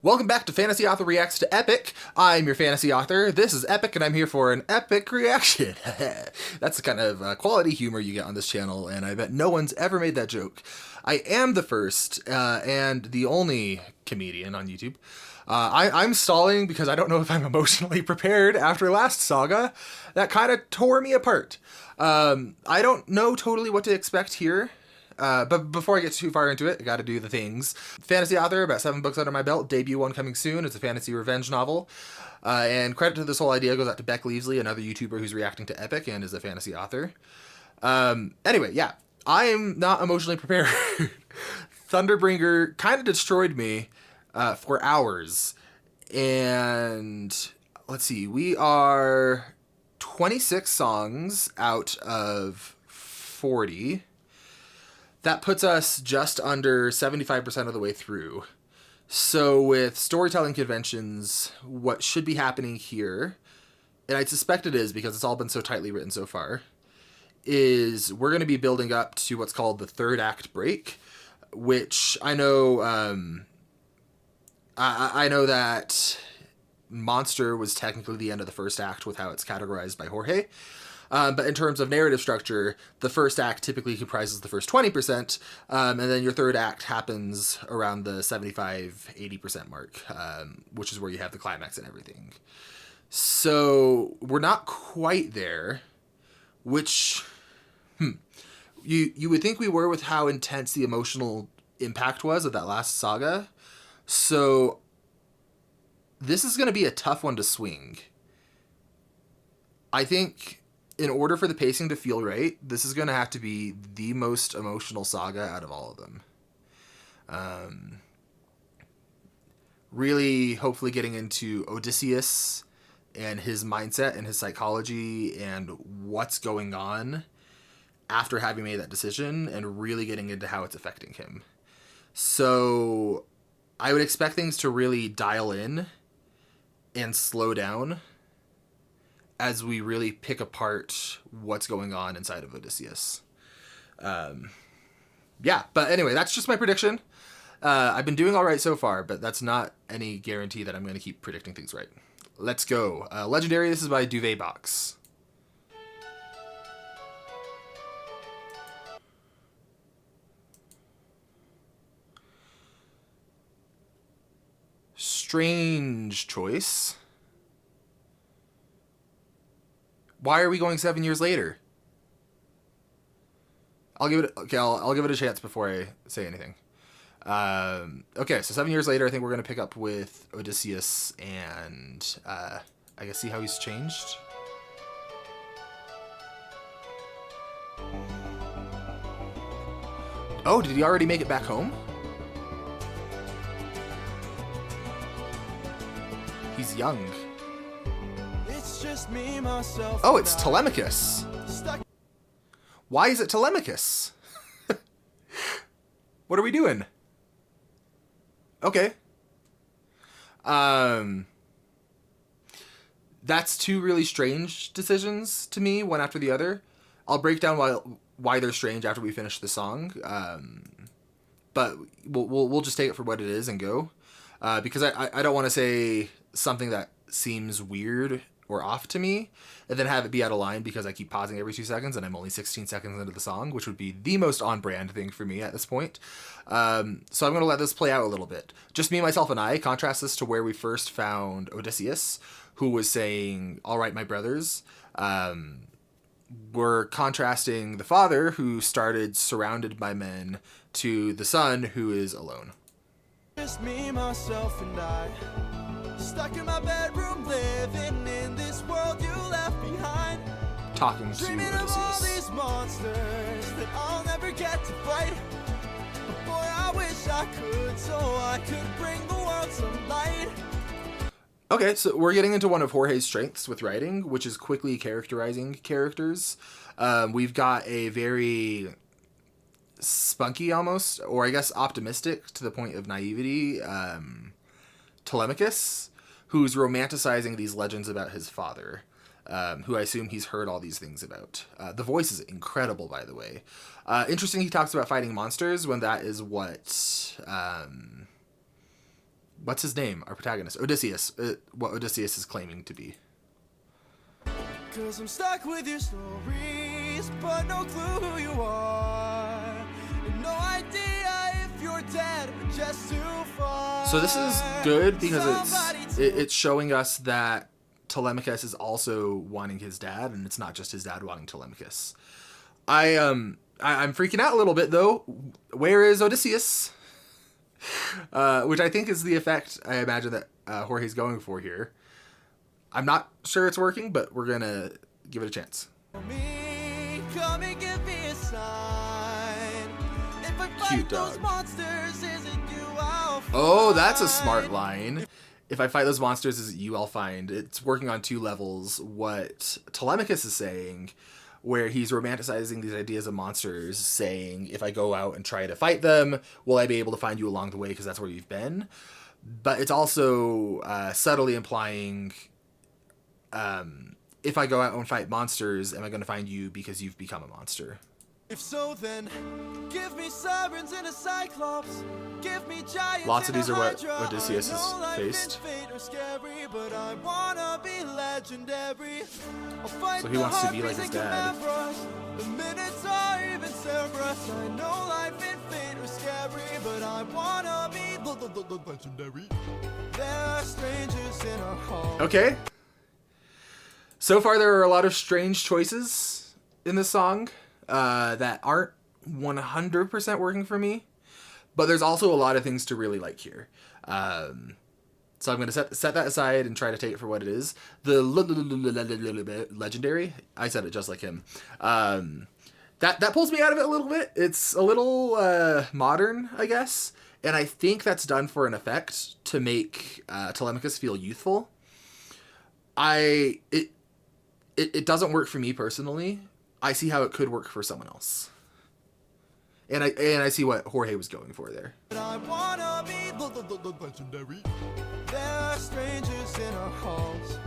Welcome back to Fantasy Author Reacts to Epic. I'm your fantasy author. This is Epic, and I'm here for an epic reaction. That's the kind of quality humor you get on this channel, and I bet no one's ever made that joke. I am the first and the only comedian on YouTube. I'm stalling because I don't know if I'm emotionally prepared after last Saga. That kind of tore me apart. I don't know totally what to expect here. But before I get too far into it, I gotta do the things. Fantasy author, about 7 books under my belt, debut one coming soon. It's a fantasy revenge novel. And credit to this whole idea goes out to Beck Leavesley, another YouTuber who's reacting to Epic and is a fantasy author. Anyway, yeah, I'm not emotionally prepared. Thunderbringer kind of destroyed me for hours. And let's see, we are 26 songs out of 40. That puts us just under 75% of the way through. So with storytelling conventions, what should be happening here, and I suspect it is because it's all been so tightly written so far, is we're going to be building up to what's called the third act break, which I know I know that Monster was technically the end of the first act with how it's categorized by Jorge. But in terms of narrative structure, the first act typically comprises the first 20%, and then your third act happens around the 75-80% mark, which is where you have the climax and everything. So we're not quite there, which you would think we were with how intense the emotional impact was of that last saga. So this is going to be a tough one to swing. I think in order for the pacing to feel right, this is going to have to be the most emotional saga out of all of them. Really, hopefully getting into Odysseus and his mindset and his psychology and what's going on after having made that decision, and really getting into how it's affecting him. So I would expect things to really dial in and slow down as we really pick apart what's going on inside of Odysseus. Yeah, but anyway, that's just my prediction. I've been doing all right so far, but that's not any guarantee that I'm going to keep predicting things right. Let's go. Legendary, this is by Duvet Box. Strange choice. Why are we going 7 years later? I'll give it a chance before I say anything. Okay, so 7 years later, I think we're gonna pick up with Odysseus and I guess see how he's changed. Oh, did he already make it back home? He's young. Just me, myself, oh, it's Telemachus. Why is it Telemachus? What are we doing? Okay. That's two really strange decisions to me, one after the other. I'll break down why they're strange after we finish the song. But we'll just take it for what it is and go. Because I don't want to say something that seems weird or off to me, and then have it be out of line because I keep pausing every 2 seconds and I'm only 16 seconds into the song, which would be the most on-brand thing for me at this point. So I'm going to let this play out a little bit. Just me, myself, and I. Contrast this to where we first found Odysseus, who was saying, "All right, my brothers." We're contrasting the father, who started surrounded by men, to the son, who is alone. Just me, myself, and I. Stuck in my bedroom, living in this world you left behind. Talking to Dreaming of all Odysseus. these monsters that I'll never get to fight. But boy, I wish I could, so I could bring the world some light. Okay, so we're getting into one of Jorge's strengths with writing, which is quickly characterizing characters. We've got a very spunky almost, or I guess optimistic to the point of naivety, Telemachus, who's romanticizing these legends about his father, who I assume he's heard all these things about. The voice is incredible, by the way. Interesting he talks about fighting monsters when that is what what's his name? Our protagonist, Odysseus. What Odysseus is claiming to be. 'Cause I'm stuck with your stories, but no clue who you are. And no idea if you're dead or just too far. So this is good because it's showing us that Telemachus is also wanting his dad, and it's not just his dad wanting Telemachus. I'm freaking out a little bit though. Where is Odysseus? Which I think is the effect I imagine that Jorge's going for here. I'm not sure it's working, but we're gonna give it a chance. Me, come and give me a sign. If I fight Cute those dog. monsters, is it you I'll find? Oh, that's a smart line. If I fight those monsters, is it you I'll find? It's working on two levels. What Telemachus is saying, where he's romanticizing these ideas of monsters, saying, if I go out and try to fight them, will I be able to find you along the way because that's where you've been? But it's also subtly implying, if I go out and fight monsters, am I going to find you because you've become a monster? If so, then give me sirens and a cyclops. Give me giants. Lots of and these a are what hydra. Odysseus I know has life faced. and fate are scary, but I wanna be legendary. I'll fight So he the wants to be like harpies his and dad. chimeras. The minutes are even Cerberus. I know life and fate are scary, but I wanna be legendary. There are strangers in our home. Okay. So far, there are a lot of strange choices in this song that aren't 100% working for me. But there's also a lot of things to really like here. So I'm going to set that aside and try to take it for what it is. The legendary, I said it just like him. That pulls me out of it a little bit. It's a little modern, I guess. And I think that's done for an effect to make Telemachus feel youthful. It doesn't work for me personally. I see how it could work for someone else. And I see what Jorge was going for there. I wanna be legendary. There are strangers in our halls.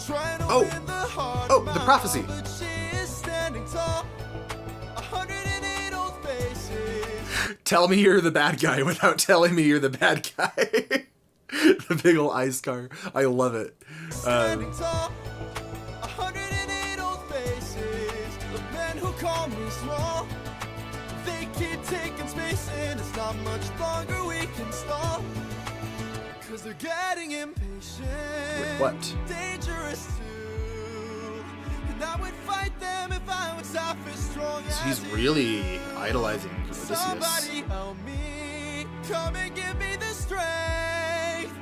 Trying to win the heart Oh, of the my prophecy. mom, but she is standing tall. 108 old faces. Tell me you're the bad guy without telling me you're the bad guy. The big ol' ice car. I love it. Standing tall. 108 old faces. The men who call me small. They keep taking space and it's not much longer we can stall. Cause they're getting impatient. With what? Dangerous too. And I would fight them if I was half as strong So as he's you. really idolizing Odysseus. Somebody help me. Come and give me the strength.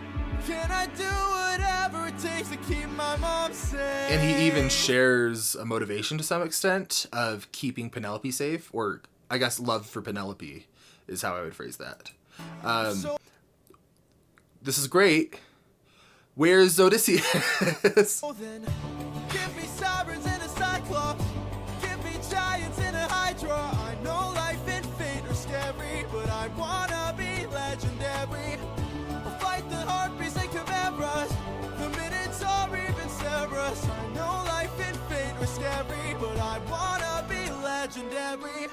Can I do whatever it takes to keep my mom safe? And he even shares a motivation to some extent of keeping Penelope safe, or I guess love for Penelope is how I would phrase that. This is great. Where's Odysseus? So then, give me sirens and a cyclops. Give me giants and a hydra. I know life and fate are scary, but I wanna be legendary. I'll fight the harpies and chimeras. The minutes are even Cerberus. I know life and fate are scary, but I wanna be legendary.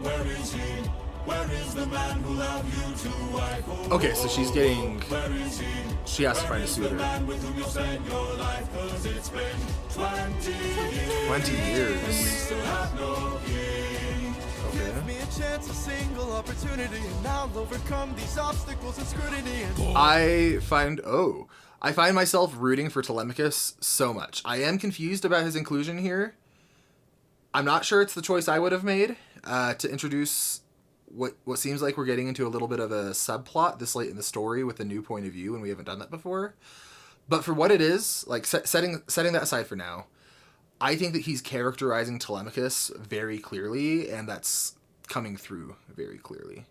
Where is he? Where is the man who loved you to wife? Oh, Okay, so she's getting... where is he? She has to find a The suitor. man with whom you spend your life, 'cause it's been 20 years. 20 years. Still have no king. Give me a chance, a single opportunity, and I'll overcome these obstacles and scrutiny. And I find myself rooting for Telemachus so much. I am confused about his inclusion here. I'm not sure it's the choice I would have made to introduce what seems like we're getting into a little bit of a subplot this late in the story with a new point of view, and we haven't done that before. But for what it is, like setting that aside for now, I think that he's characterizing Telemachus very clearly, and that's coming through very clearly.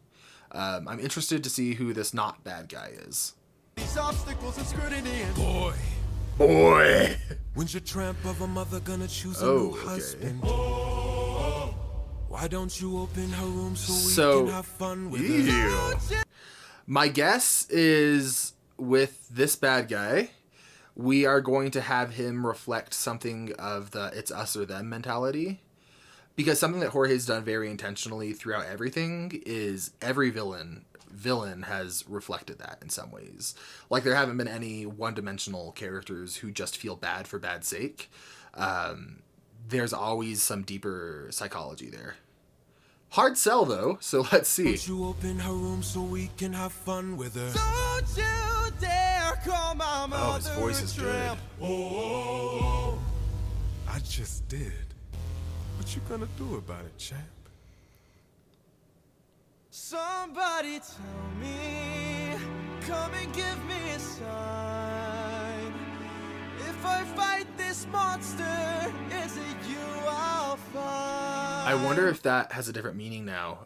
I'm interested to see who this not bad guy is. these obstacles and scrutiny. And Boy! When's your tramp of a mother gonna choose a Oh, new okay. husband? Why don't you open her room so we So, can have fun with her? ew. My guess is with this bad guy, we are going to have him reflect something of the it's us or them mentality. Because something that Jorge's done very intentionally throughout everything is every villain has reflected that in some ways. Like, there haven't been any one-dimensional characters who just feel bad for bad sake. There's always some deeper psychology there. Hard sell, though, so let's see. Won't you open her room so we can have fun with her? Don't you dare call my mother. Oh, his voice is good. Oh, I just did. What you gonna do about it, champ? Somebody tell me, come and give me a sign. If I fight this monster, is it you I'll find? I wonder if that has a different meaning now.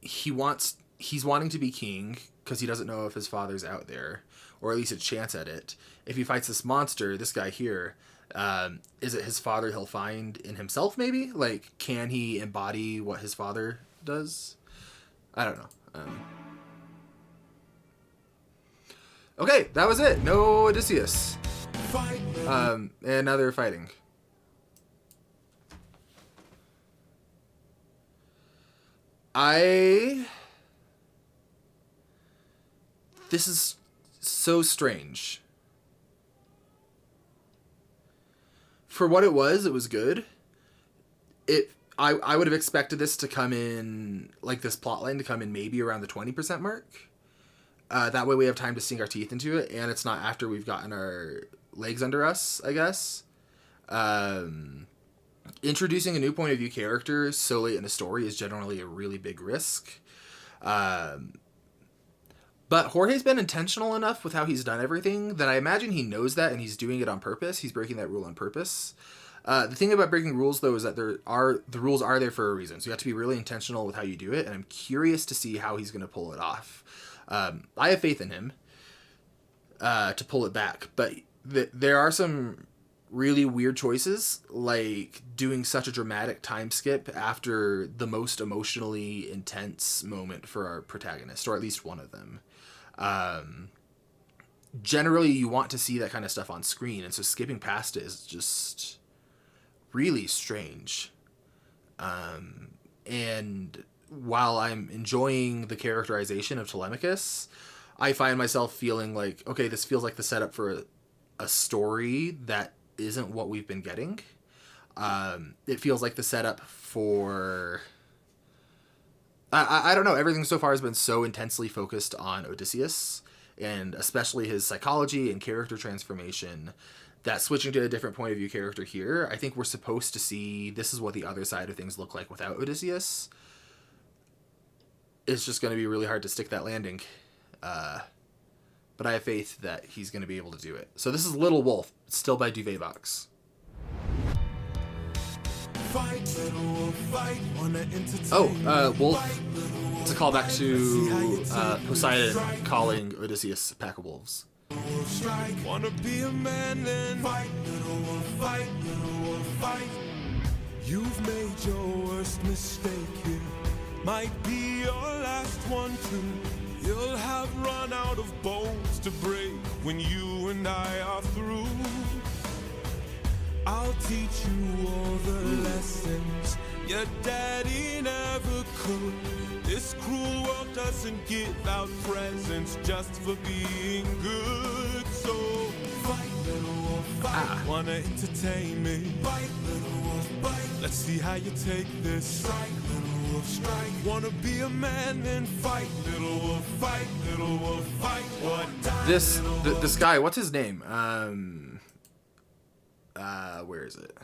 He's wanting to be king because he doesn't know if his father's out there, or at least a chance at it. If he fights this monster, this guy here, is it his father he'll find in himself, maybe? Like, can he embody what his father does? I don't know. Okay, that was it. No Odysseus. And now they're fighting. This is so strange. For what it was good. I would have expected this to come in, like this plotline to come in maybe around the 20% mark. That way we have time to sink our teeth into it, and it's not after we've gotten our legs under us, I guess. Introducing a new point of view character so late in a story is generally a really big risk. But Jorge's been intentional enough with how he's done everything that I imagine he knows that, and he's doing it on purpose. He's breaking that rule on purpose. The thing about breaking rules, though, is that the rules are there for a reason. So you have to be really intentional with how you do it, and I'm curious to see how he's going to pull it off. I have faith in him to pull it back, but there are some really weird choices, like doing such a dramatic time skip after the most emotionally intense moment for our protagonist, or at least one of them. Generally, you want to see that kind of stuff on screen, and so skipping past it is just really strange. And while I'm enjoying the characterization of Telemachus, I find myself feeling like, okay, this feels like the setup for a story that isn't what we've been getting. It feels like the setup for... I don't know, everything so far has been so intensely focused on Odysseus, and especially his psychology and character transformation, that switching to a different point of view character here, I think we're supposed to see this is what the other side of things look like without Odysseus. It's just going to be really hard to stick that landing. But I have faith that he's going to be able to do it. So this is Little Wolf, still by Duvet Box. Wolf. It's a callback to Poseidon calling Odysseus pack of wolves. Wanna be a man then fight, little wolf, fight, little wolf, fight. You've made your worst mistake here. Might be your last one too. You'll have run out of bones to break when you and I are through. I'll teach you all the lessons your daddy never could. This cruel world doesn't give out presents just for being good. So fight, little wolf, fight. Wanna entertain me? Fight, little wolf, bite. Let's see how you take this. Strike, little wolf, strike. Wanna be a man, then fight, little wolf, fight, little wolf, fight. What time, This guy, what's his name? Where is it?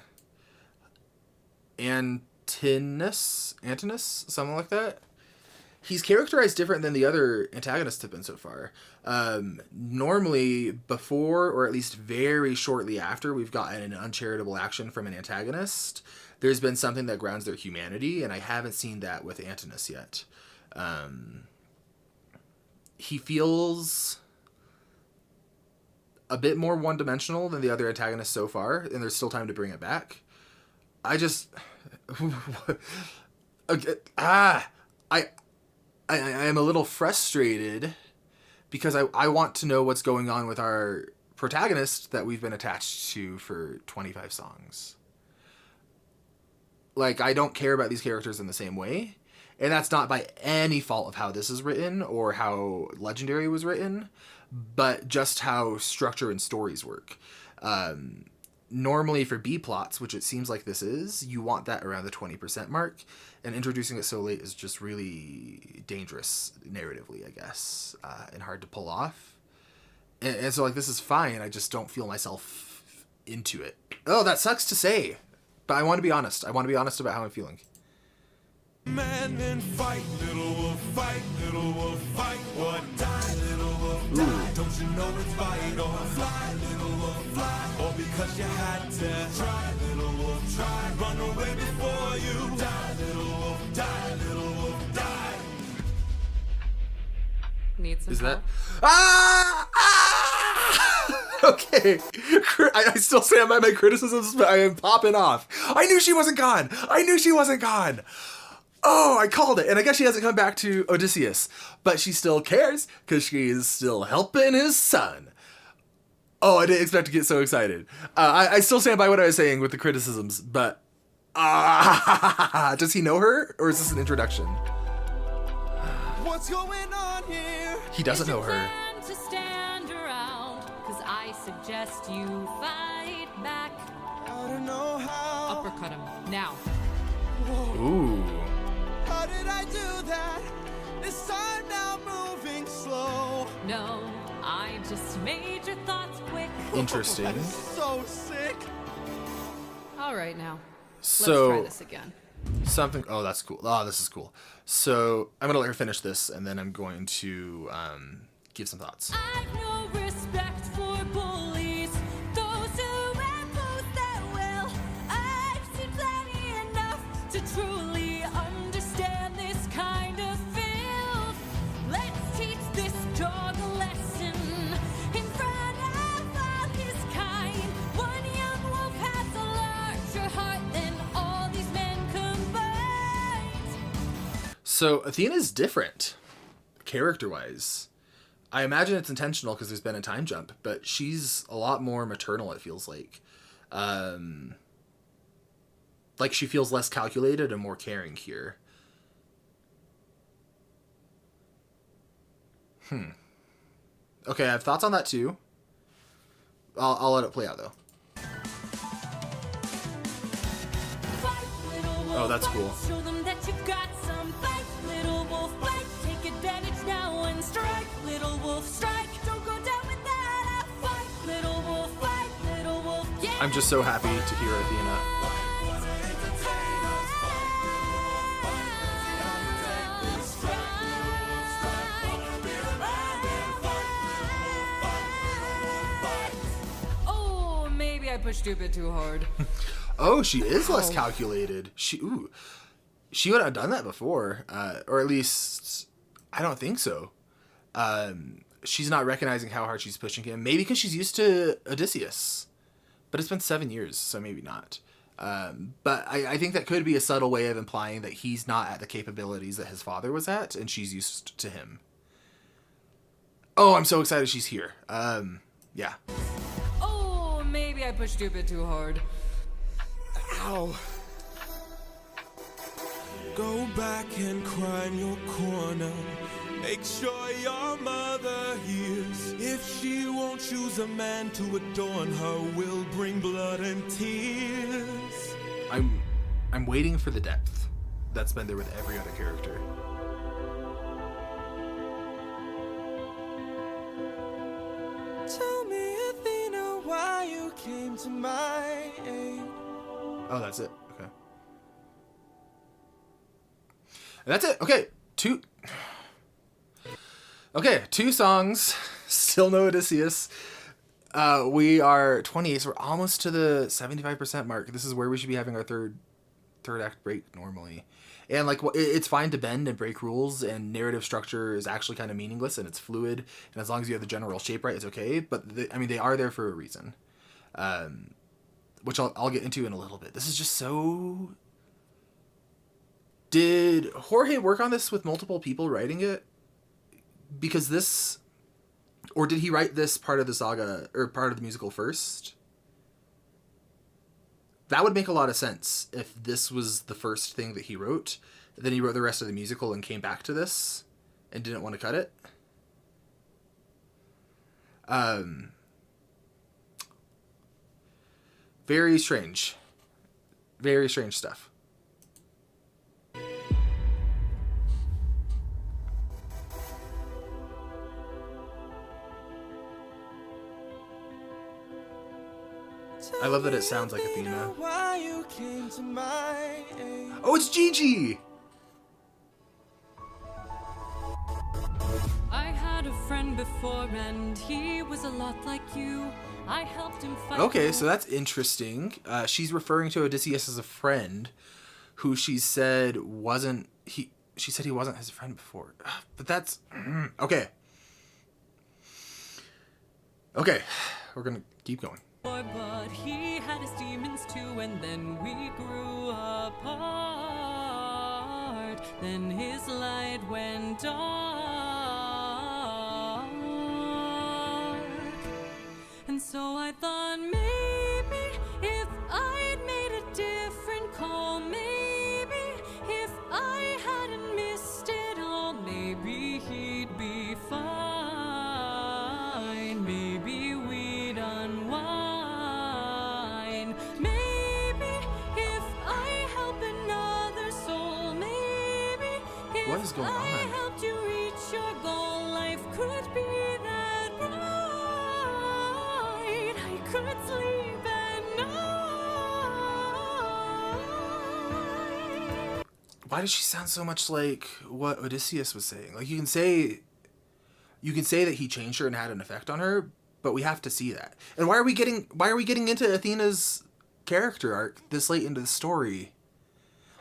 Antinous, something like that. He's characterized different than the other antagonists have been so far. Normally, before, or at least very shortly after, we've gotten an uncharitable action from an antagonist, there's been something that grounds their humanity, and I haven't seen that with Antinous yet. He feels a bit more one-dimensional than the other antagonists so far, and there's still time to bring it back. I am a little frustrated because I want to know what's going on with our protagonist that we've been attached to for 25 songs. Like, I don't care about these characters in the same way. And that's not by any fault of how this is written or how Legendary was written, but just how structure and stories work. Normally for B plots, which it seems like this is, you want that around the 20% mark, and introducing it so late is just really dangerous narratively, I guess, and hard to pull off. And so, like, this is fine, I just don't feel myself into it. Oh, that sucks to say, but I want to be honest. I want to be honest about how I'm feeling. Man and fight, little wolf, fight, little wolf, fight, or die, little wolf, die. Don't you know it's fight or fly, little wolf, fly, or because you had to try, little wolf, try, run away before you die, little wolf, die, little wolf, die. Need some Is that? Ah! Okay. I still stand by my criticisms, but I am popping off. I knew she wasn't gone. I knew she wasn't gone. Oh, I called it. And I guess she hasn't come back to Odysseus, but she still cares because she's still helping his son. Oh, I didn't expect to get so excited. I still stand by what I was saying with the criticisms, but does he know her, or is this an introduction? What's going on here? He doesn't know her. Plan to stand around, 'cause I suggest you fight back. I don't know how. Uppercut him now. Ooh. How did I do that? This time now moving slow. No, I just made your thoughts quick. Interesting. I'm so sick. All right, now. Let's So try this again. something. Oh, that's cool. Oh, this is cool. So I'm gonna let her finish this, and then I'm going to give some thoughts. I've no respect for bullies, those who impose their will. I've seen plenty enough to truly understand this kind of filth. Let's teach this dog a lesson in front of all his kind. One young wolf has a larger heart than all these men combined. So Athena's different, character-wise. I imagine it's intentional because there's been a time jump, but she's a lot more maternal, it feels like. Like she feels less calculated and more caring here. Okay, I have thoughts on that too. I'll let it play out though. Oh, that's cool. Show them that you've got some fight, little wolf, fight. Take advantage now and strike, little wolf, strike. Don't go down with that. Fight, little wolf, fight, little wolf. Yeah. I'm just so happy to hear Athena. Oh, maybe I pushed you a bit too hard. Oh, she is less calculated. She would have done that before, or at least I don't think so. She's not recognizing how hard she's pushing him. Maybe because she's used to Odysseus, but it's been 7 years, so maybe not. But I think that could be a subtle way of implying that he's not at the capabilities that his father was at, and she's used to him. Oh, I'm so excited she's here. Yeah. Oh, maybe I pushed you a bit too hard. Ow. Go back and cry in your corner. Make sure your mother hears. If she won't choose a man to adorn her, will bring blood and tears. I'm waiting for the depth that's been there with every other character. Tell me, Athena, why you came to my aid. Oh, that's it. Okay. And that's it. Okay. Two songs. Still no Odysseus. We are 28, so we're almost to the 75% mark. This is where we should be having our third act break normally. And like, it's fine to bend and break rules, and narrative structure is actually kind of meaningless and it's fluid. And as long as you have the general shape right, it's okay. But they are there for a reason. Which I'll get into in a little bit. This is just so... Did Jorge work on this with multiple people writing it? Because this... Or did he write this part of the saga, or part of the musical first? That would make a lot of sense if this was the first thing that he wrote. Then he wrote the rest of the musical and came back to this and didn't want to cut it. Very strange. Very strange stuff. I love that it sounds like Athena. Oh, it's Gigi! I had a friend before and he was a lot like you. I helped him fight. Okay, so that's interesting. She's referring to Odysseus as a friend who she said wasn't he. She said he wasn't his friend before. But that's okay. Okay, we're gonna keep going. But he had his demons too, and then we grew apart. Then his light went dark, and so I thought maybe if I'd made a different call, maybe if I hadn't missed it all, maybe he'd be fine. Maybe we'd unwind. Maybe if I help another soul, maybe if What is going on? I helped you reach your goal, life could be that bright. I could sleep at night. Why does she sound so much like what Odysseus was saying? Like you can say that he changed her and had an effect on her, but we have to see that. And why are we getting into Athena's character arc this late into the story?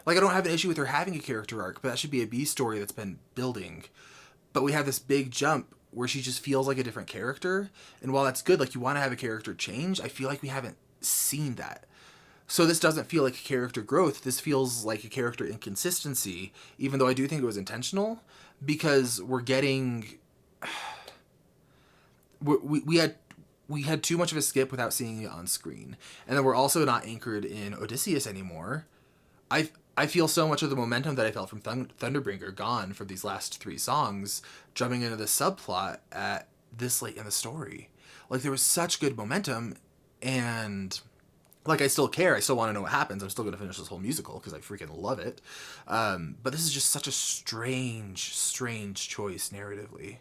Like I don't have an issue with her having a character arc, but that should be a B story that's been building. But we have this big jump where she just feels like a different character. And while that's good, like you want to have a character change, I feel like we haven't seen that. So this doesn't feel like a character growth. This feels like a character inconsistency, even though I do think it was intentional, because we're getting... We had too much of a skip without seeing it on screen. And then we're also not anchored in Odysseus anymore. I feel so much of the momentum that I felt from Thunderbringer gone for these last 3 songs, jumping into the subplot at this late in the story. Like there was such good momentum, and like I still care. I still want to know what happens. I'm still going to finish this whole musical because I freaking love it. But this is just such a strange choice narratively.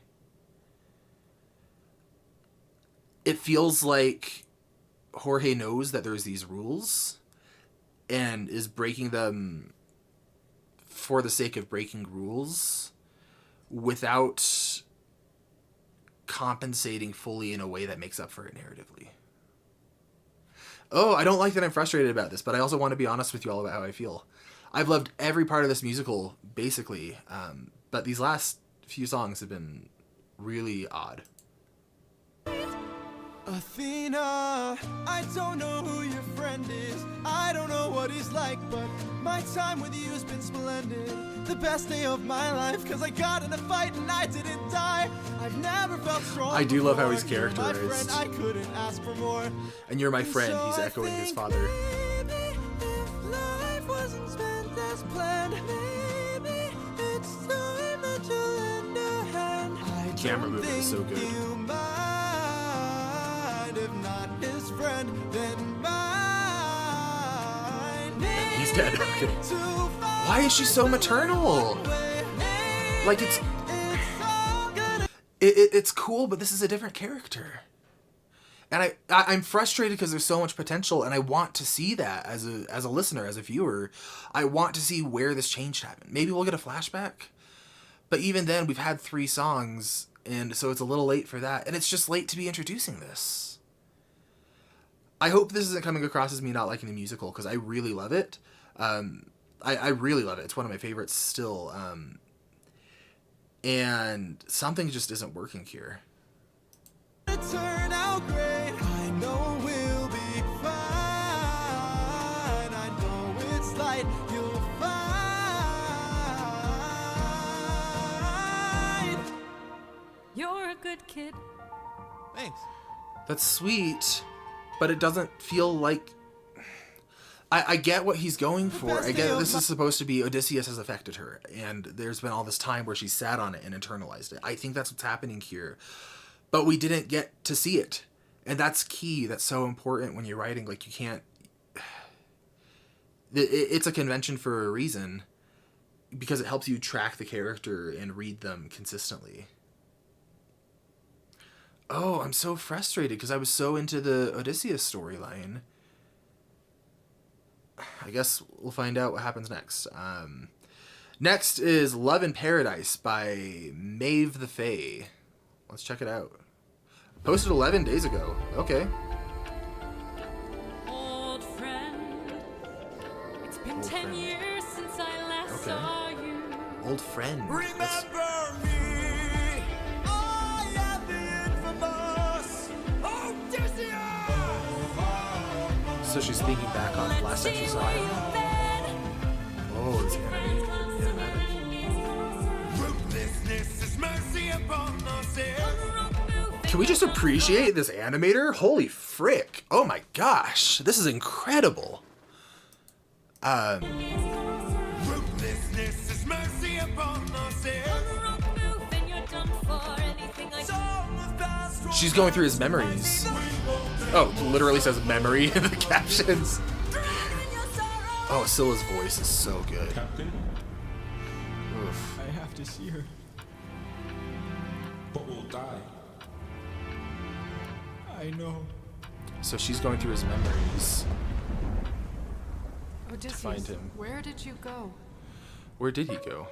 It feels like Jorge knows that there's these rules and is breaking them for the sake of breaking rules without compensating fully in a way that makes up for it narratively. Oh, I don't like that I'm frustrated about this, but I also want to be honest with you all about how I feel. I've loved every part of this musical, basically, but these last few songs have been really odd. Athena, I don't know who your friend is, I don't know what he's like, but my time with you's been splendid. The best day of my life, cause I got in a fight and I didn't die. I've never felt strong. I do love how he's before. You're my characterized. friend, I couldn't ask for more. And you're my friend, So he's I echoing his think father. maybe if life wasn't spent as planned, maybe it's time that you lend a hand. I Camera don't movement is so think good. you mind, if not his friend, then mine. He's dead, okay. Maybe too far Why is she so maternal? away. Like It's all gonna it's cool, but this is a different character. And I'm frustrated because there's so much potential, and I want to see that as a listener, as a viewer. I want to see where this change happened. Maybe we'll get a flashback. But even then, we've had 3 songs, and so it's a little late for that. And it's just late to be introducing this. I hope this isn't coming across as me not liking the musical, because I really love it. I really love it. It's one of my favorites still. And something just isn't working here. turn out great. I know we'll be fine. I know it's light. You'll find. You're a good kid. Thanks. That's sweet, but it doesn't feel like I get what he's going for. I get this is supposed to be Odysseus has affected her, and there's been all this time where she sat on it and internalized it. I think that's what's happening here. But we didn't get to see it. And that's key. That's so important when you're writing. Like, you can't... It's a convention for a reason, because it helps you track the character and read them consistently. Oh, I'm so frustrated because I was so into the Odysseus storyline. I guess we'll find out what happens next. Next is Love in Paradise by Maeve the Fae. Let's check it out. Posted 11 days ago. Okay. Old friend, it's been 10 years since I last saw you. Old friend. Remember me, I am the infamous Odysseus! So she's thinking back on last time she saw him. Oh, it's animatic. Ruthlessness is mercy upon us. Can we just appreciate this animator? Holy frick. Oh my gosh. This is incredible. Ruthlessness is mercy upon us. She's going through his memories. Oh, literally says memory in the captions. Oh, Scylla's voice is so good. Captain, Oof. I have to see her. but we'll die. I know. So she's going through his memories. Odysseus, find him. where did you go? Where did he go?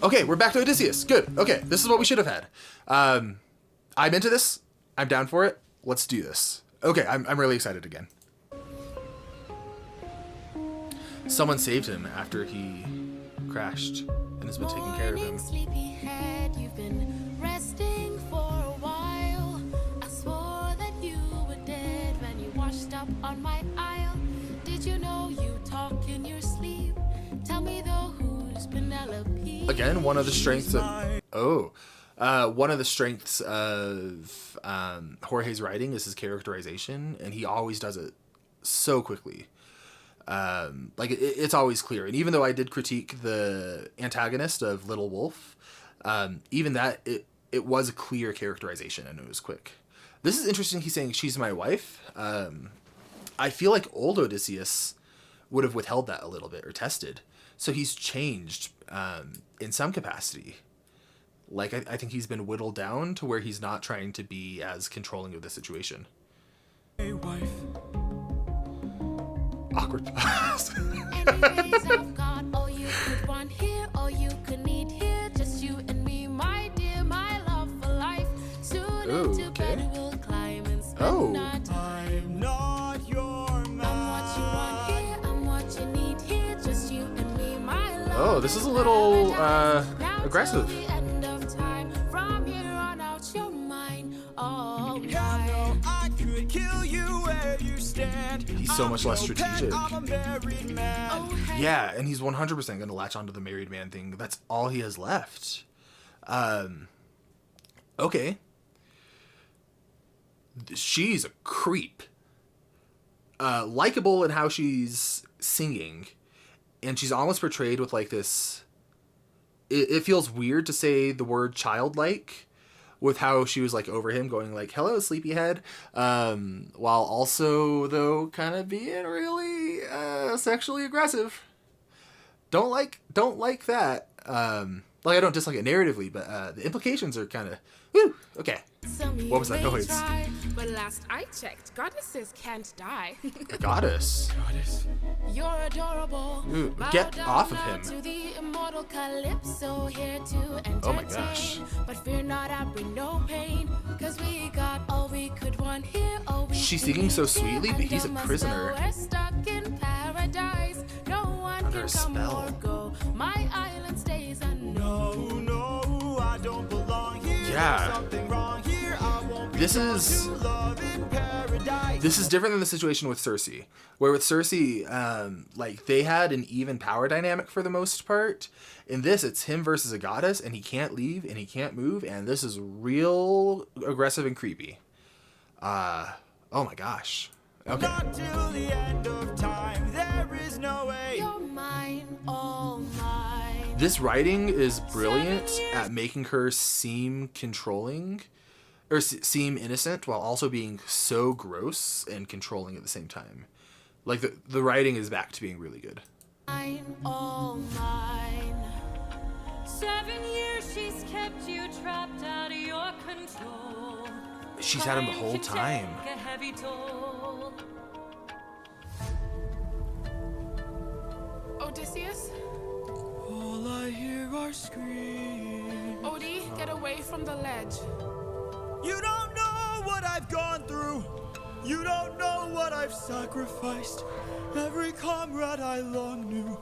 Okay, we're back to Odysseus. Good. Okay, this is what we should have had. I'm into this. I'm down for it. Let's do this. Okay, I'm really excited again. Someone saved him after he crashed and has been taking care of him. Sleepyhead, you've been resting for a while. I swore that you were dead when you washed up on my aisle. Did you know you talk in your sleep? Tell me though, who's Penelope? Again, one of the strengths of one of the strengths of Jorge's writing is his characterization, and he always does it so quickly. Like it's always clear. And even though I did critique the antagonist of Little Wolf, even that it was a clear characterization and it was quick. This is interesting. He's saying she's my wife. I feel like old Odysseus would have withheld that a little bit or tested. So he's changed in some capacity. Like I think he's been whittled down to where he's not trying to be as controlling of the situation. Hey, wife. Awkward pause. Anyways, I've got all you could want here, all you could need here. Just you and me, my dear, my love for life. Soon into okay. bed we'll climb and spend our time. I'm not your man. I'm what you want here, I'm what you need here. Just you and me, my love. Oh, this is a little Now aggressive. till the end of time. From here on out, you're mine. All Hell no, I could kill you where you stand. He's so much less strategic. I'm a married man. Oh, hey. Yeah, and he's 100% going to latch onto the married man thing. That's all he has left. Okay. She's a creep. Likeable in how she's singing. And she's almost portrayed with like this... It feels weird to say the word childlike with how she was like over him going like, hello, sleepyhead. While also, though, kind of being really sexually aggressive. Don't like that. Like, I don't dislike it narratively, but the implications are kind of... Woo! Okay. What was that noise? But last I checked, goddesses can't die. A goddess. Goddess. You're adorable. Ooh, Bow get down off of now him. To the immortal Calypso, here to entertain. Oh my gosh. But fear not, I bring no pain. Cause we got all we could want here. All we She's could singing so need sweetly, here. but he's a Under my prisoner. spell, we're stuck in paradise. No one Under can a come spell. or go. My island stays unknown. No, I don't belong here. Yeah. There's something wrong here. I won't be This found is- to love in paradise. This is different than the situation with Cersei, where with Cersei, like they had an even power dynamic for the most part. In this, it's him versus a goddess, and he can't leave and he can't move, and this is real aggressive and creepy. Oh my gosh, Okay. Not till the end of time, there is no way. You're mine, all mine. This writing is brilliant at making her seem controlling, or seem innocent, while also being so gross and controlling at the same time. Like, the writing is back to being really good. Mine, all mine. 7 years she's kept you trapped out of your control. She's had him the whole time. Take a heavy toll. Odysseus? All I hear are screams. Odie, get away from the ledge. You don't know what I've gone through. You don't know what I've sacrificed. Every comrade I long knew.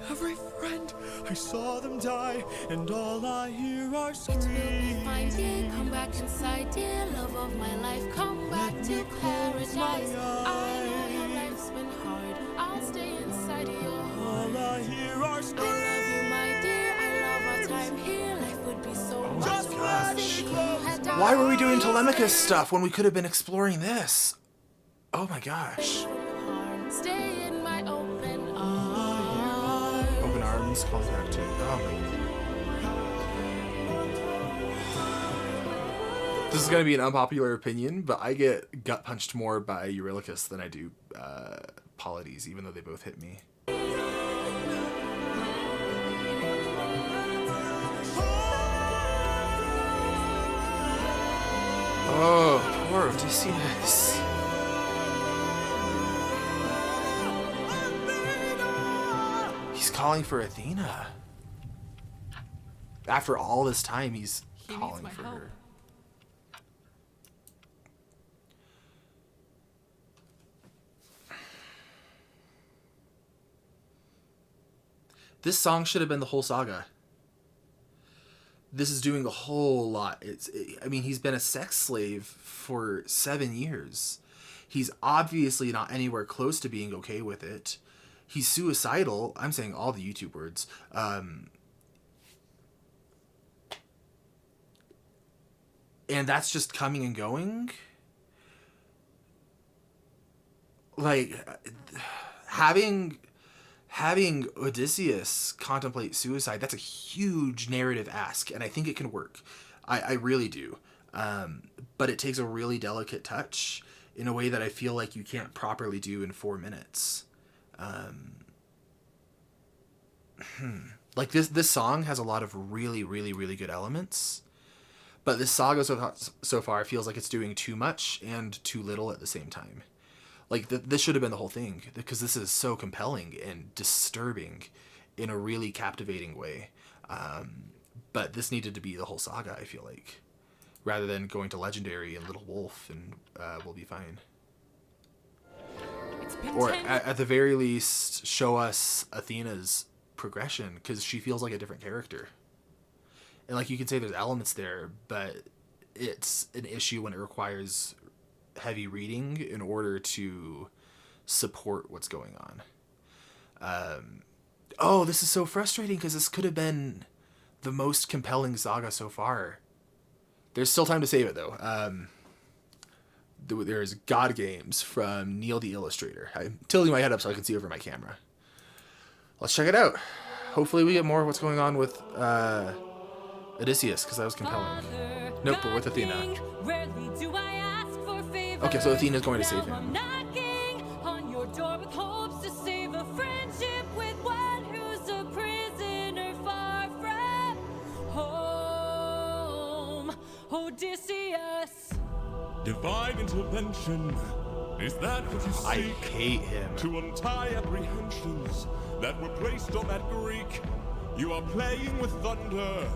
Every friend, I saw them die. And all I hear are It will be screams. fine, dear. Come back inside, dear. Love of my life, come back to paradise. I know your life's been hard. I'll stay inside of your heart. All I hear are I screams. love you, my dear. I love our time here. Life would be so much Just worse let if it you close. had Why were we doing died. Telemachus stuff when we could have been exploring this? Oh my gosh. Stay in my open arms. Open arms, calls back to. Oh my. This is gonna be an unpopular opinion, but I get gut punched more by Eurylochus than I do Polides, even though they both hit me. Oh, poor Odysseus. He's calling for Athena. After all this time, he's calling for her. This song should have been the whole saga. This is doing a whole lot. I mean, he's been a sex slave for 7 years. He's obviously not anywhere close to being okay with it. He's suicidal. I'm saying all the YouTube words. And that's just coming and going. Like, having Odysseus contemplate suicide, that's a huge narrative ask, and I think it can work. I really do. But it takes a really delicate touch in a way that I feel like you can't properly do in 4 minutes. Like, this song has a lot of really, really, really good elements, but this saga so far feels like it's doing too much and too little at the same time. Like, this should have been the whole thing, because this is so compelling and disturbing in a really captivating way. But this needed to be the whole saga, I feel like, rather than going to Legendary and Little Wolf and we'll be fine. It's been Or 10 at the very least, show us Athena's progression, because she feels like a different character. And like, you could say there's elements there, but it's an issue when it requires heavy reading in order to support what's going on. Oh, this is so frustrating, because this could have been the most compelling saga so far. There's still time to save it, though. There's God Games from Neil the Illustrator. I'm tilting my head up so I can see over my camera. Let's check it out. Hopefully we get more of what's going on with Odysseus, because that was compelling. Nope, but with Athena. Rarely do I ask for favors. Okay, so Athena's going to save Now I'm him. knocking on your door with hopes to save a friendship with one who's a prisoner far from home. Odysseus. Divine intervention. Is that what you I seek? hate him. To untie apprehensions that were placed on that Greek. You are playing with thunder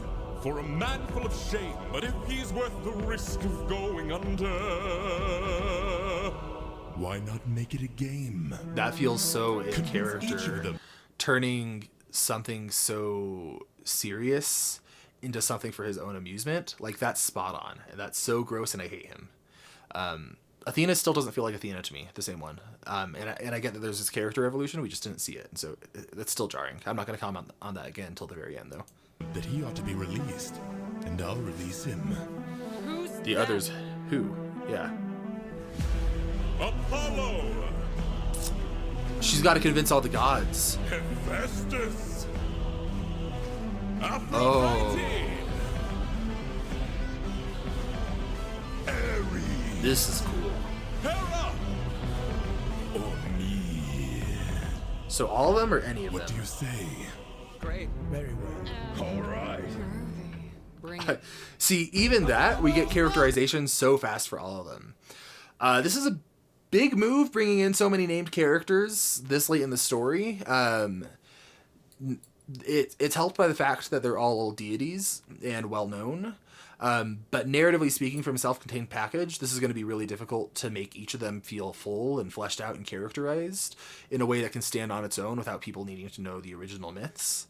for a man full of shame. But if he's worth the risk of going under, why not make it a game? That feels so in Convince each of character. them. Turning something so serious into something for his own amusement. Like, that's spot on. And that's so gross, and I hate him. Athena still doesn't feel like Athena to me, the same one. And I get that there's this character evolution, we just didn't see it. And so that's still jarring. I'm not going to comment on that again until the very end, though. That he ought to be released, and I'll release him. Who's The that? others, who? Yeah. Apollo, She's got to convince all the gods. Hephaestus, Aphrodite, Oh. Ares, This is cool. Hera, or me. So all of them or any of What do them? you say? Great. Very well. All right. Bring it. See, even that, we get characterization so fast for all of them. This is a big move, bringing in so many named characters this late in the story. It's helped by the fact that they're all deities and well-known. But narratively speaking, from a self-contained package, this is going to be really difficult to make each of them feel full and fleshed out and characterized in a way that can stand on its own without people needing to know the original myths.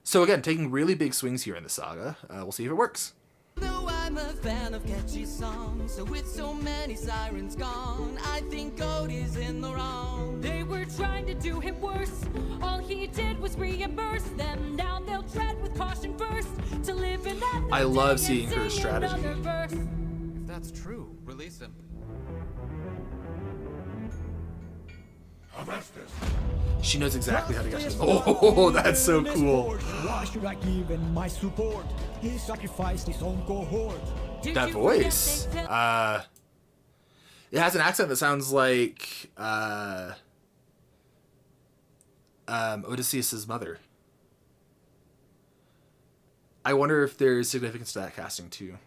So again, taking really big swings here in the saga. We'll see if it works. Though I'm a fan of catchy songs, so with so many sirens gone, I think Odie's in the wrong. They were trying to do him worse. All he did was reimburse them. Now they'll tread with caution first to live in that. I love day seeing and her sing strategy. another verse. If that's true, release him. Hephaestus, She knows exactly how to get to. Oh, that's so cool. Why should I give him my support? He sacrificed his own cohort. Did That you voice. forget they It has an accent that sounds like Odysseus' mother. I wonder if there's significance to that casting too.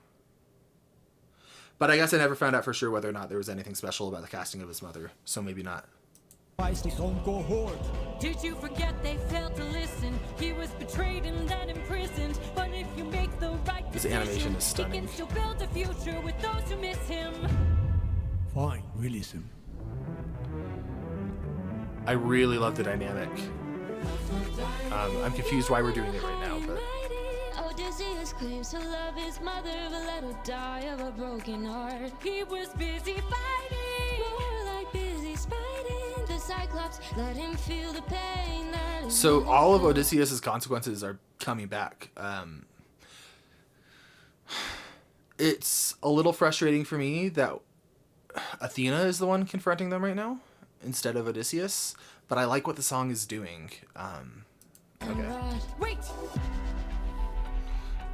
But I guess I never found out for sure whether or not there was anything special about the casting of his mother, so maybe not. Sacrificed his own cohort. Did you forget they failed to listen? He was betrayed and then imprisoned. But if you make the right This decision, animation is he stunning. can still build a future with those who miss him. Fine, release him. I really love the dynamic. I'm confused why we're doing it right now, but Odysseus claims to love his mother, but let her die of a broken heart. He was busy fighting, more like busy spiting. The Cyclops let him feel the pain. That is so all of Odysseus' consequences are coming back. It's a little frustrating for me that Athena is the one confronting them right now instead of Odysseus, but I like what the song is doing. Okay. Wait!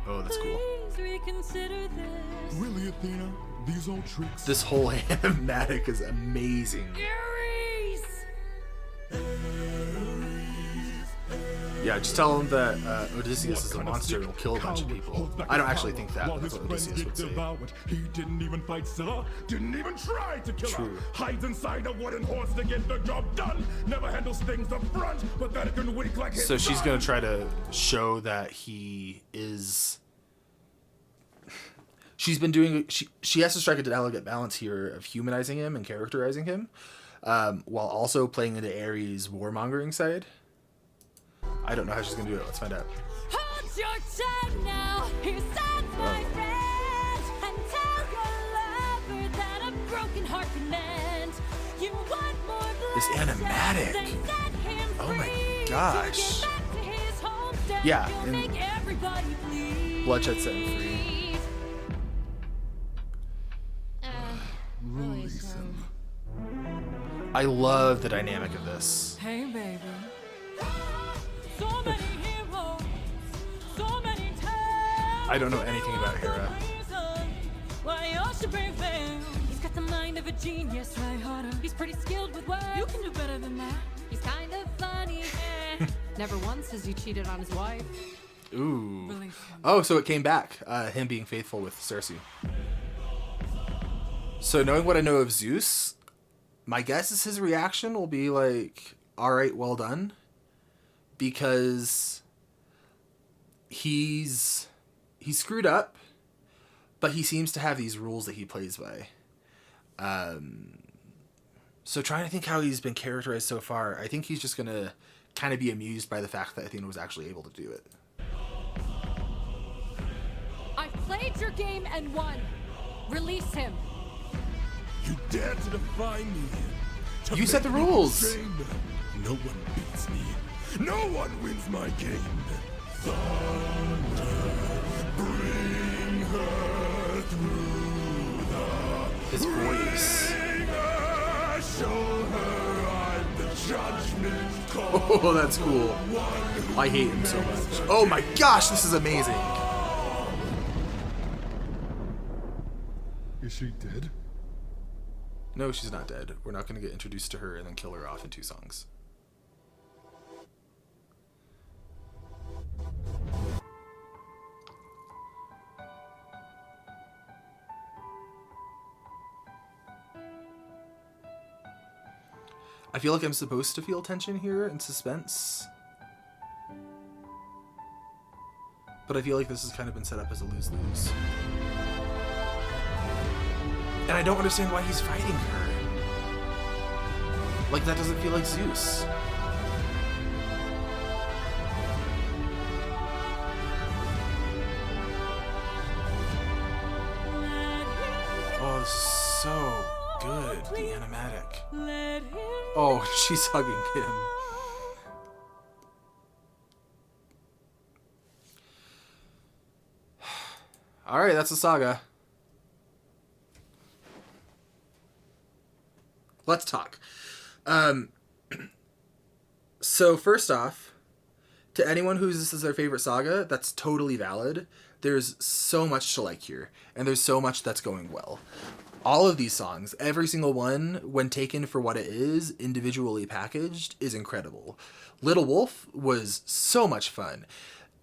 Oh, that's cool. Please reconsider this. really, Athena? These old tricks? This whole animatic is amazing. Ares! Yeah, just tell him that Odysseus is a monster and will kill a bunch of people. I don't actually think that, but that's what Odysseus would say. He didn't even fight Scylla, didn't even try to kill True. her. Hides inside a wooden horse to get the job done. Never handles things up front, but that can wink like his So she's son. gonna try to show that he is. She's been doing. She has to strike a delicate balance here of humanizing him and characterizing him, while also playing into Ares' warmongering side. I don't know how she's gonna do it. Let's find out. Hold your tongue now, here stands my friend, and tell your lover that a broken heart can mend. You want more blood? This animatic. Then set him Oh my free. gosh. To get back to his homestead, Yeah, you'll and make everybody bleed. Bloodshed set him free. Release him. I love the dynamic of this. Hey, baby. So many heroes, so many times. I don't know anything about Hera. Why you should prevail. He's got the mind of a genius, try harder. He's pretty skilled with words. You can do better than that. He's kind of funny. Never once has he cheated on his wife. Ooh. Release him. Oh, so it came back. Him being faithful with Circe. So knowing what I know of Zeus, my guess is his reaction will be like, all right, well done. Because he's screwed up, but he seems to have these rules that he plays by. So trying to think how he's been characterized so far, I think he's just going to kind of be amused by the fact that Athena was actually able to do it. I played your game and won. Release him. You dare to defy me? To You set the make me rules. ashamed? No one beats me. No one wins my game. Thunder, bring her through the His voice. rain. Oh, that's cool. I hate him so much. Oh my gosh, this is amazing. Is she dead? No, she's not dead. We're not going to get introduced to her and then kill her off in 2 songs. I feel like I'm supposed to feel tension here and suspense. But I feel like this has kind of been set up as a lose-lose. And I don't understand why he's fighting her. Like, that doesn't feel like Zeus. Oh, this is so good, the animatic. Oh, she's hugging him. Alright, that's the saga. Let's talk. So first off, to anyone whose this is their favorite saga, that's totally valid. There's so much to like here, and there's so much that's going well. All of these songs, every single one, when taken for what it is, individually packaged, is incredible. Little Wolf was so much fun.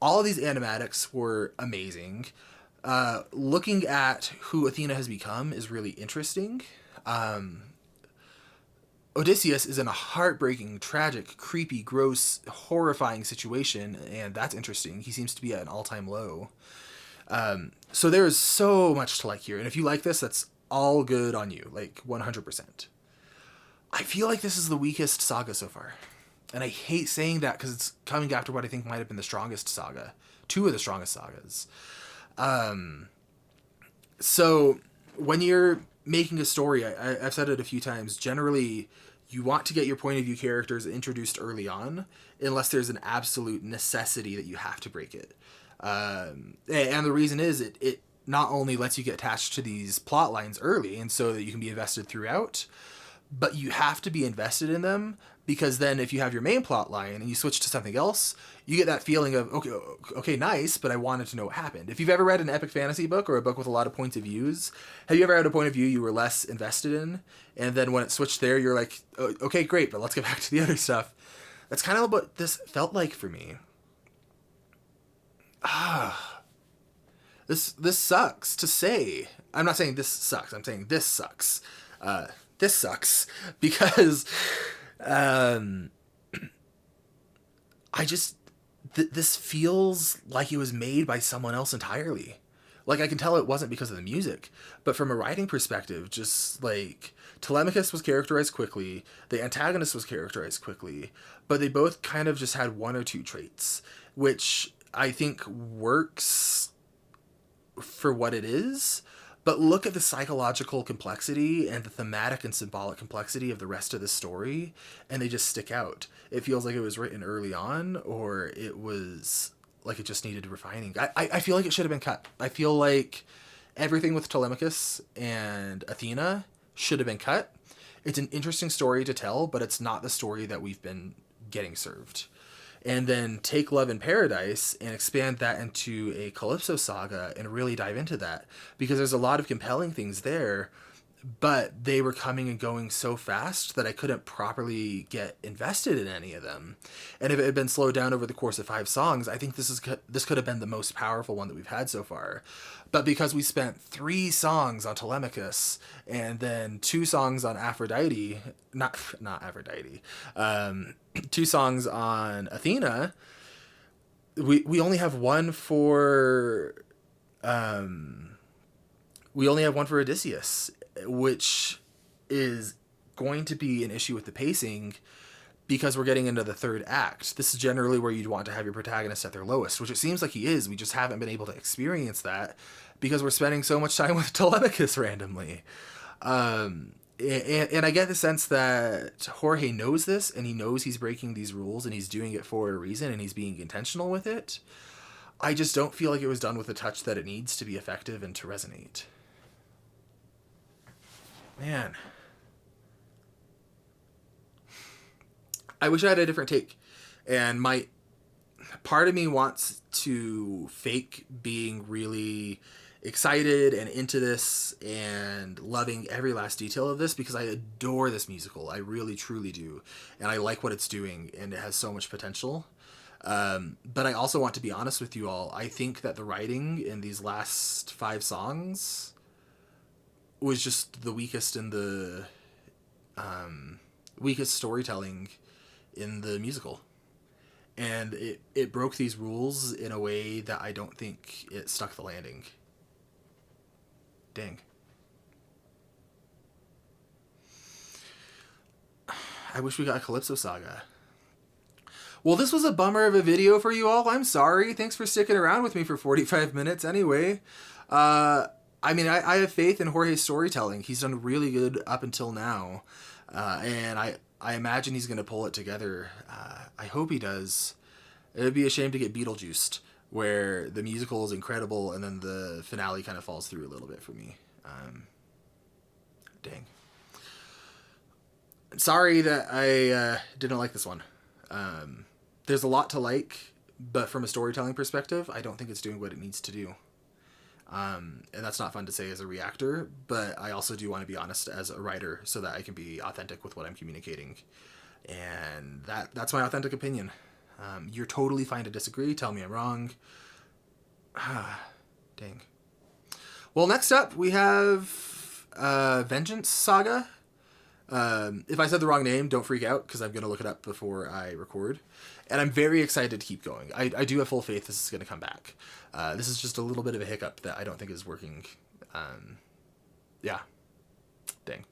All of these animatics were amazing. Looking at who Athena has become is really interesting. Odysseus is in a heartbreaking, tragic, creepy, gross, horrifying situation, and that's interesting. He seems to be at an all-time low. So there is so much to like here, and if you like this, that's all good on you, like 100%. I feel like this is the weakest saga so far, and I hate saying that because it's coming after what I think might have been the strongest saga, 2 of the strongest sagas. So when you're making a story, I've said it a few times, generally you want to get your point of view characters introduced early on, unless there's an absolute necessity that you have to break it. And the reason is it not only lets you get attached to these plot lines early, and so that you can be invested throughout, but you have to be invested in them, because then if you have your main plot line and you switch to something else, you get that feeling of, okay, nice, but I wanted to know what happened. If you've ever read an epic fantasy book or a book with a lot of points of views, have you ever had a point of view you were less invested in, and then when it switched there, you're like, okay, great, but let's get back to the other stuff. That's kind of what this felt like for me. This sucks to say. I'm not saying this sucks. I'm saying this sucks. This sucks because this feels like it was made by someone else entirely. Like, I can tell it wasn't because of the music, but from a writing perspective, just like Telemachus was characterized quickly, the antagonist was characterized quickly, but they both kind of just had 1 or 2 traits, which I think works for what it is. But look at the psychological complexity and the thematic and symbolic complexity of the rest of the story, and they just stick out. It feels like it was written early on, or it was like it just needed refining. I feel like it should have been cut. I feel like everything with Telemachus and Athena should have been cut. It's an interesting story to tell, but it's not the story that we've been getting served. And then take Love in Paradise and expand that into a Calypso saga and really dive into that, because there's a lot of compelling things there, but they were coming and going so fast that I couldn't properly get invested in any of them. And if it had been slowed down over the course of 5 songs, I think this could have been the most powerful one that we've had so far. But because we spent 3 songs on Telemachus and then 2 songs on Aphrodite, not Aphrodite, 2 songs on Athena, we only have one for Odysseus, which is going to be an issue with the pacing, because we're getting into the 3rd act. This is generally where you'd want to have your protagonist at their lowest, which it seems like he is. We just haven't been able to experience that because we're spending so much time with Telemachus randomly. And I get the sense that Jorge knows this, and he knows he's breaking these rules, and he's doing it for a reason, and he's being intentional with it. I just don't feel like it was done with the touch that it needs to be effective and to resonate. Man. I wish I had a different take. And part of me wants to fake being really excited and into this and loving every last detail of this, because I adore this musical. I really, truly do. And I like what it's doing, and it has so much potential. But I also want to be honest with you all. I think that the writing in these last 5 songs was just the weakest in the weakest storytelling in the musical. And it broke these rules in a way that I don't think it stuck the landing. Dang. I wish we got a Calypso Saga. Well, this was a bummer of a video for you all. I'm sorry. Thanks for sticking around with me for 45 minutes anyway. I mean, I have faith in Jorge's storytelling. He's done really good up until now. And I imagine he's going to pull it together. I hope he does. It would be a shame to get Beetlejuiced, where the musical is incredible and then the finale kind of falls through a little bit for me. Dang. Sorry that I didn't like this one. There's a lot to like, but from a storytelling perspective, I don't think it's doing what it needs to do. And that's not fun to say as a reactor, but I also do want to be honest as a writer so that I can be authentic with what I'm communicating. And that's my authentic opinion. You're totally fine to disagree. Tell me I'm wrong. Dang. Well, next up we have Vengeance Saga. If I said the wrong name, don't freak out, because I'm going to look it up before I record. And I'm very excited to keep going. I do have full faith this is going to come back. This is just a little bit of a hiccup that I don't think is working. Yeah. Dang.